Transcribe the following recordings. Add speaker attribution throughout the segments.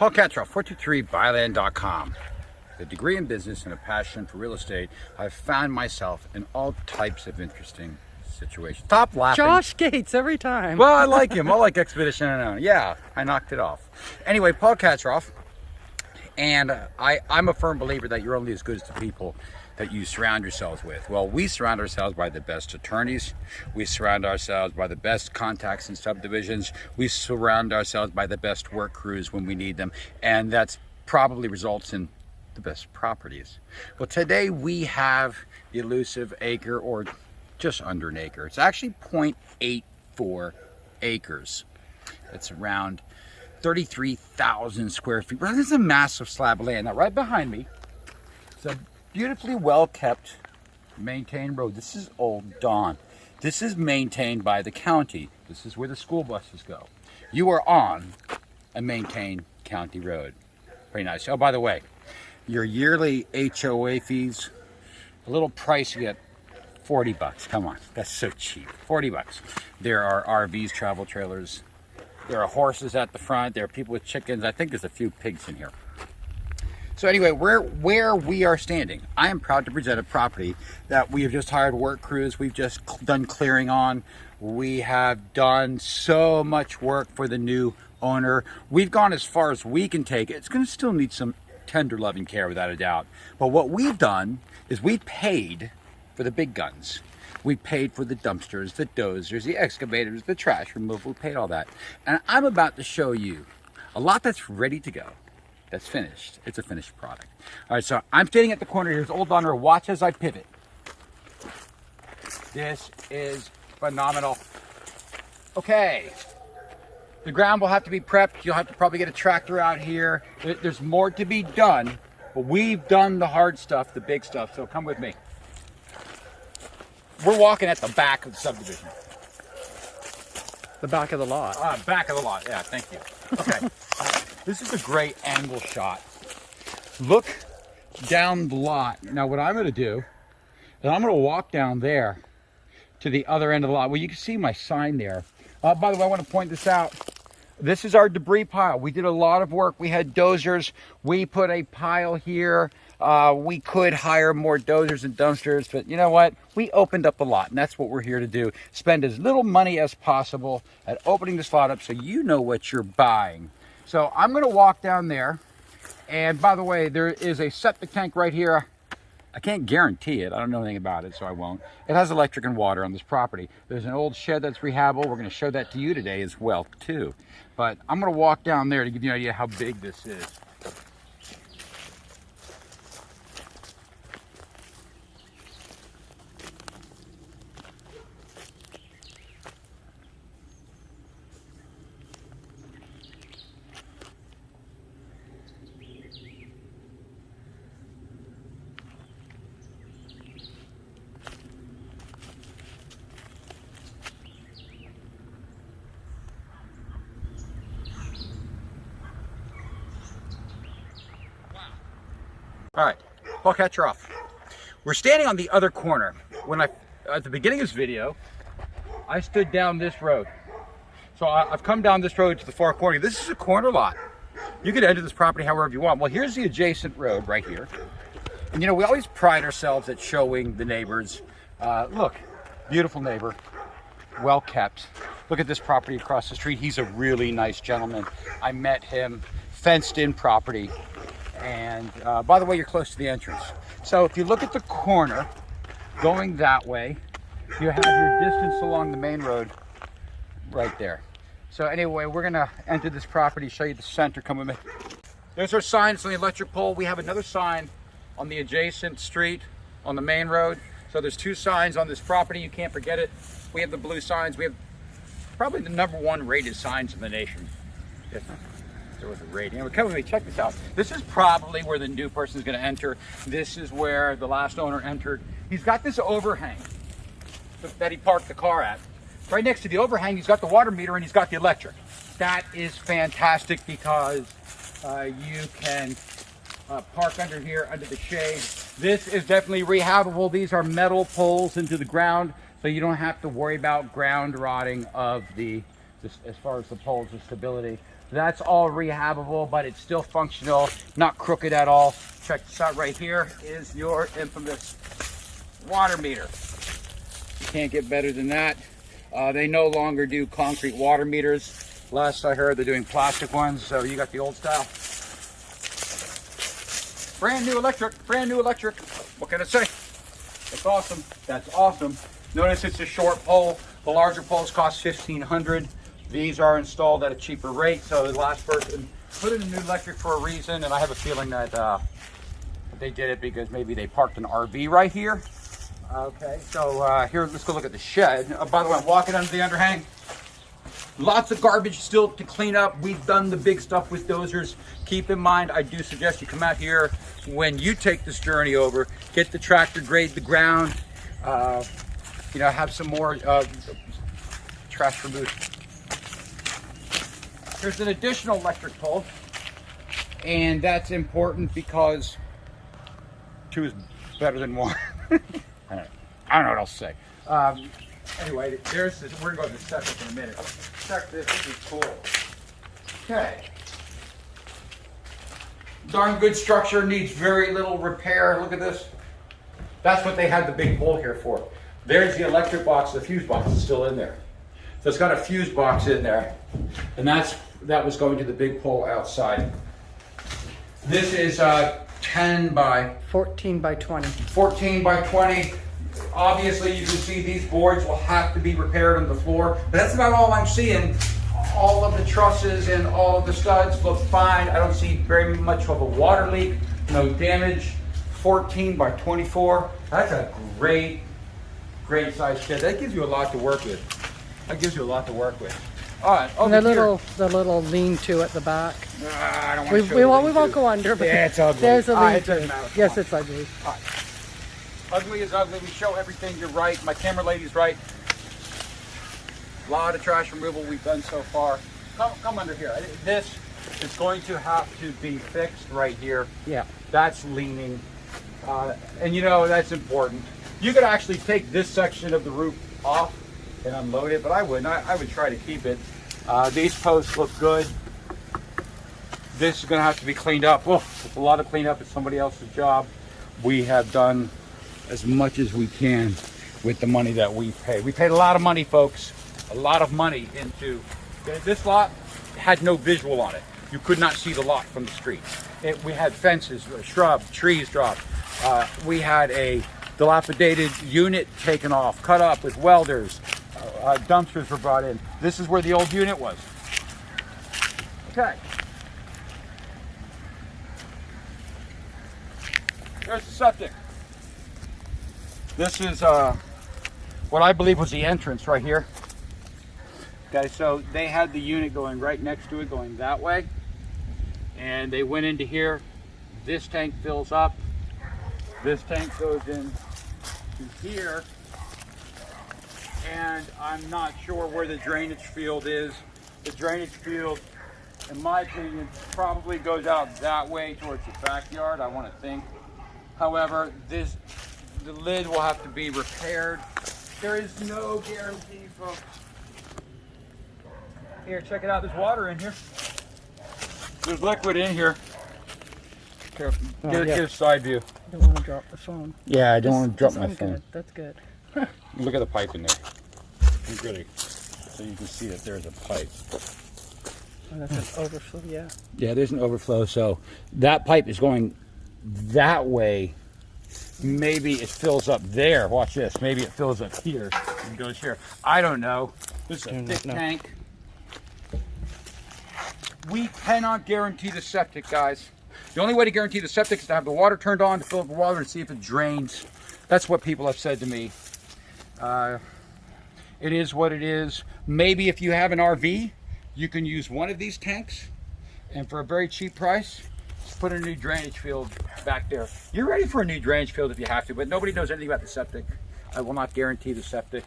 Speaker 1: Paul Katroff, 423buyland.com. With a degree in business and a passion for real estate, I've found myself in all types of interesting situations. Stop laughing.
Speaker 2: Josh Gates every time.
Speaker 1: Well, I like him. I like Expedition Unknown. Yeah, I knocked it off. Anyway, Paul Katroff, and I'm a firm believer that you're only as good as the people that you surround yourselves with. Well, we surround ourselves by the best attorneys. We surround ourselves by the best contacts in subdivisions. We surround ourselves by the best work crews when we need them. And that's probably results in the best properties. Well, today we have the elusive ACRE, or just under an acre. It's actually 0.84 acres. It's around 33,000 square feet. Well, this is a massive slab of land. Now, right behind me, it's a beautifully well-kept, maintained road. This is Old Dawn. This is maintained by the county. This is where the school buses go. You are on a maintained county road. Very nice. Oh, by the way, your yearly HOA fees, a little pricey at 40 bucks. Come on, that's so cheap. 40 bucks. There are RVs, travel trailers. There are horses at the front. There are people with chickens. I think there's a few pigs in here. So anyway, where we are standing, I am proud to present a property that we have just hired work crews. We've just done clearing on. We have done so much work for the new owner. We've gone as far as we can take it. It's going to still need some tender loving care, without a doubt. But what we've done is we paid for the big guns. We paid for the dumpsters, the dozers, the excavators, the trash removal. We paid all that. And I'm about to show you a lot that's ready to go. That's finished. It's a finished product. All right, so I'm standing at the corner. Here's Old Donner. Watch as I pivot. This is phenomenal. Okay. The ground will have to be prepped. You'll have to probably get a tractor out here. There's more to be done, but we've done the hard stuff, the big stuff, so come with me. We're walking at the back of the subdivision.
Speaker 2: The back of the lot.
Speaker 1: Back of the lot, yeah, thank you. Okay. This is a great angle shot. Look down the lot. Now what I'm going to do is I'm going to walk down there to the other end of the lot. Well, you can see my sign there. By the way, I want to point this out. This is our debris pile. We did a lot of work. We had dozers. We put a pile here. We could hire more dozers and dumpsters, but you know what? We opened up the lot, and that's what we're here to do. Spend as little money as possible at opening this lot up so you know what you're buying. So I'm going to walk down there, and by the way, there is a septic tank right here. I can't guarantee it. I don't know anything about it, so I won't. It has electric and water on this property. There's an old shed that's rehabable. We're going to show that to you today as well, too. But I'm going to walk down there to give you an idea how big this is. All right, Paul Katroff. We're standing on the other corner. At the beginning of this video, I stood down this road. So I've come down this road to the far corner. This is a corner lot. You can enter this property however you want. Well, here's the adjacent road right here. And you know, we always pride ourselves at showing the neighbors. Look, beautiful neighbor, well kept. Look at this property across the street. He's a really nice gentleman. I met him, fenced in property. And by the way, you're close to the entrance. So if you look at the corner, going that way, you have your distance along the main road right there. So anyway, we're gonna enter this property, show you the center, come with me. There's our signs on the electric pole. We have another sign on the adjacent street on the main road. So there's two signs on this property, you can't forget it. We have the blue signs. We have probably the #1 rated signs in the nation. There was a rating. Anyway, come with me, check this out. This is probably where the new person is going to enter. This is where the last owner entered. He's got this overhang that he parked the car at. Right next to the overhang, he's got the water meter and he's got the electric. That is fantastic because you can park under here, under the shade. This is definitely rehabable. These are metal poles into the ground, so you don't have to worry about ground rotting of the, as far as the poles, the stability. That's all rehabable, but it's still functional, not crooked at all. Check this out right here is your infamous water meter. You can't get better than that. They no longer do concrete water meters. Last I heard, they're doing plastic ones, so you got the old style. Brand new electric, brand new electric. What can I say? That's awesome. That's awesome. Notice it's a short pole. The larger poles cost $1,500. These are installed at a cheaper rate, so the last person put in a new electric for a reason, and I have a feeling that they did it because maybe they parked an RV right here. Okay, so here, let's go look at the shed. By the way, I'm walking under the underhang. Lots of garbage still to clean up. We've done the big stuff with dozers. Keep in mind, I do suggest you come out here when you take this journey over, get the tractor, grade the ground, you know, have some more trash removed. There's an additional electric pole, and that's important because 2 is better than 1. I don't know what else to say. Anyway, there's this. We're going to go to the septic in a minute. Check this. This is cool. Okay. Darn good structure, needs very little repair. Look at this. That's what they had the big pole here for. There's the electric box. The fuse box is still in there. So it's got a fuse box in there, and that was going to the big pole outside. This is 10 by
Speaker 2: 14 by 20.
Speaker 1: 14 by 20. Obviously, you can see these boards will have to be repaired on the floor, but that's about all I'm seeing. All of the trusses and all of the studs look fine. I don't see very much of a water leak, no damage. 14 by 24. That's a great size shed. That gives you a lot to work with. That gives you a lot to work with. All right,
Speaker 2: and the little lean-to at the back.
Speaker 1: I don't want to show you.
Speaker 2: We won't go under, but
Speaker 1: yeah, it's ugly.
Speaker 2: There's a lean-to. Yes,
Speaker 1: On.
Speaker 2: it's ugly.
Speaker 1: All right. Ugly is ugly. We show everything. You're right. My camera lady's right. A lot of trash removal we've done so far. Come under here. This is going to have to be fixed right here.
Speaker 2: Yeah.
Speaker 1: That's leaning. And you know, that's important. You could actually take this section of the roof off and unload it, but I wouldn't. I would try to keep it. These posts look good. This is going to have to be cleaned up. Well, it's a lot of cleanup. It's somebody else's job. We have done as much as we can with the money that we pay. We paid a lot of money, folks. A lot of money into this lot. Had no visual on it. You could not see the lot from the street. We had fences, shrubs, trees dropped. We had a dilapidated unit taken off, cut up with welders. Dumpsters were brought in. This is where the old unit was. Okay. There's the septic. This is what I believe was the entrance right here. Okay, so they had the unit going right next to it, going that way. And they went into here. This tank fills up. This tank goes in to here. And I'm not sure where the drainage field is. The drainage field, in my opinion, probably goes out that way towards the backyard, I want to think. However, the lid will have to be repaired. There is no guarantee, folks. Here, check it out. There's water in here. There's liquid in here. Careful. Get a side view.
Speaker 2: I don't want to drop the phone.
Speaker 1: Yeah, I don't want to drop my phone.
Speaker 2: Good. That's good.
Speaker 1: Look at the pipe in there. Really, so you can see that there's a pipe.
Speaker 2: Oh, that's an overflow, yeah.
Speaker 1: Yeah, there's an overflow. So that pipe is going that way. Maybe it fills up there. Watch this. Maybe it fills up here and goes here. I don't know. This is a thick tank. We cannot guarantee the septic, guys. The only way to guarantee the septic is to have the water turned on, to fill up the water and see if it drains. That's what people have said to me. It is what it is. Maybe if you have an RV, you can use one of these tanks, and for a very cheap price, just put a new drainage field back there. You're ready for a new drainage field if you have to, but nobody knows anything about the septic. I will not guarantee the septic.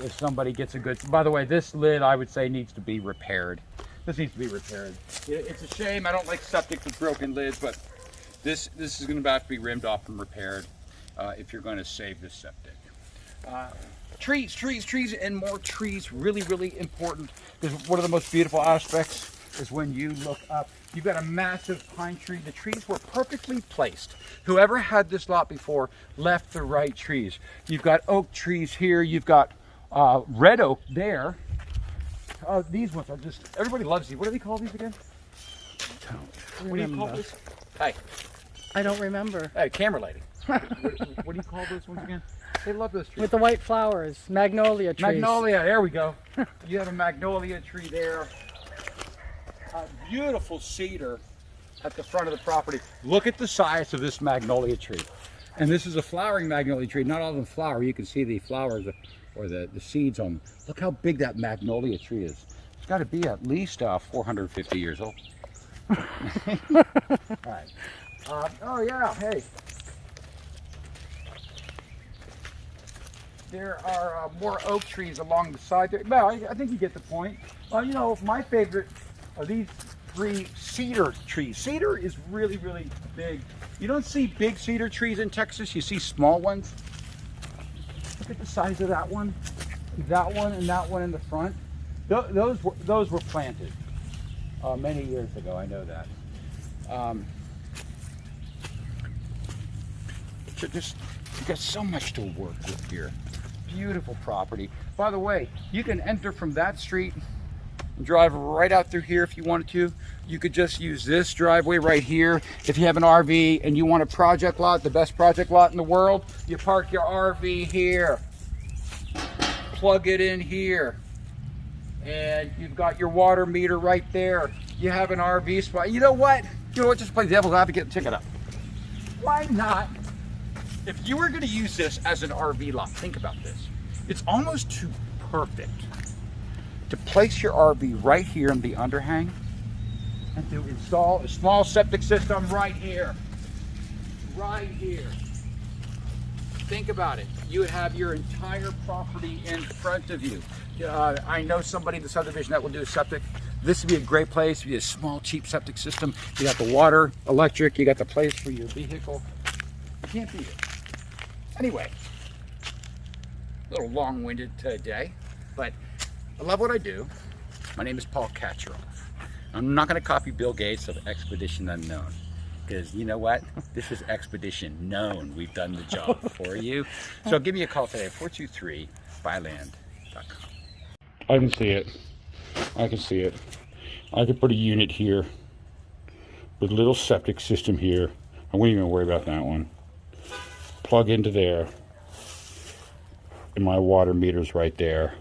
Speaker 1: If somebody gets a good... By the way, this lid, I would say, needs to be repaired. This needs to be repaired. It's a shame. I don't like septic with broken lids, but this is going to have to be rimmed off and repaired if you're going to save this septic. Trees, and more trees. Really, really important. This is one of the most beautiful aspects is when you look up. You've got a massive pine tree. The trees were perfectly placed. Whoever had this lot before left the right trees. You've got oak trees here. You've got red oak there. These ones are just, everybody loves these. What do they call these again? What do you call this? Hey.
Speaker 2: I don't remember.
Speaker 1: Hey, camera lady. What do you call those ones again? They love those trees.
Speaker 2: With the white flowers, magnolia trees.
Speaker 1: Magnolia, there we go. You have a magnolia tree there. A beautiful cedar at the front of the property. Look at the size of this magnolia tree. And this is a flowering magnolia tree. Not all of them flower. You can see the flowers or the seeds on them. Look how big that magnolia tree is. It's got to be at least 450 years old. All right. Oh yeah, hey. There are more oak trees along the side there. Well, I think you get the point. You know, my favorite are these 3 cedar trees. Cedar is really, really big. You don't see big cedar trees in Texas. You see small ones. Look at the size of that one, and that one in the front. Those were planted many years ago. I know that. You've got so much to work with here. Beautiful property. By the way, you can enter from that street and drive right out through here if you wanted to. You could just use this driveway right here. If you have an RV and you want a project lot, the best project lot in the world, you park your RV here, plug it in here, and you've got your water meter right there. You have an RV spot. You know what? Just play devil's advocate and check it out. Why not? If you were going to use this as an RV lot, think about this. It's almost too perfect to place your RV right here in the underhang and to install a small septic system right here. Right here. Think about it. You would have your entire property in front of you. I know somebody in the subdivision that will do a septic. This would be a great place. It'd be a small, cheap septic system. You got the water, electric, you got the place for your vehicle. You can't beat it. Anyway, a little long-winded today, but I love what I do. My name is Paul Kacheroff. I'm not going to copy Bill Gates of Expedition Unknown, because you know what? This is Expedition Known. We've done the job for you. So give me a call today, 423-buyland.com. I can see it. I can see it. I could put a unit here with a little septic system here. I wouldn't even worry about that one. Plug into there, and my water meter's right there.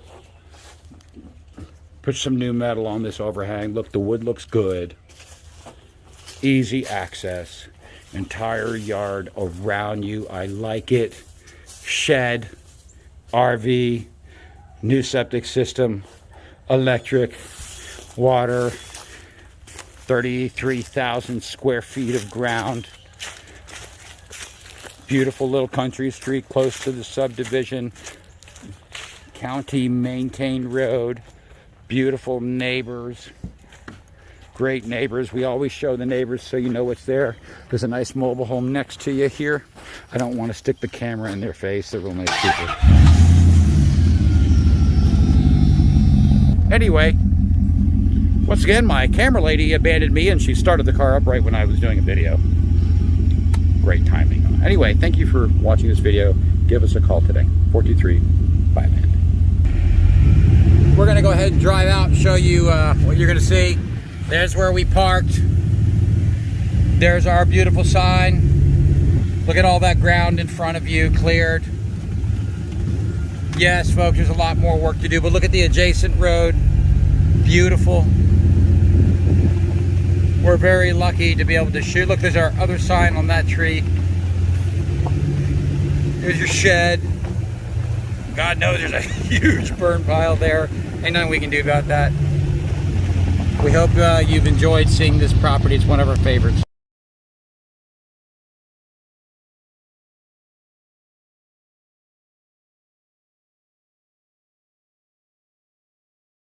Speaker 1: Put some new metal on this overhang. Look, the wood looks good. Easy access. Entire yard around you. I like it. Shed, RV, new septic system, electric, water, 33,000 square feet of ground. Beautiful little country street close to the subdivision. County maintained road. Beautiful neighbors. Great neighbors. We always show the neighbors so you know what's there. There's a nice mobile home next to you here. I don't want to stick the camera in their face. They're real nice people. Anyway, once again, my camera lady abandoned me and she started the car up right when I was doing a video. Great timing. Anyway, thank you for watching this video. Give us a call today, 423-BUYLAND. We're going to go ahead and drive out and show you what you're going to see. There's where we parked. There's our beautiful sign. Look at all that ground in front of you, cleared. Yes, folks, there's a lot more work to do, but look at the adjacent road. Beautiful. We're very lucky to be able to shoot. Look, there's our other sign on that tree. There's your shed. God knows there's a huge burn pile there. Ain't nothing we can do about that. We hope you've enjoyed seeing this property. It's one of our favorites.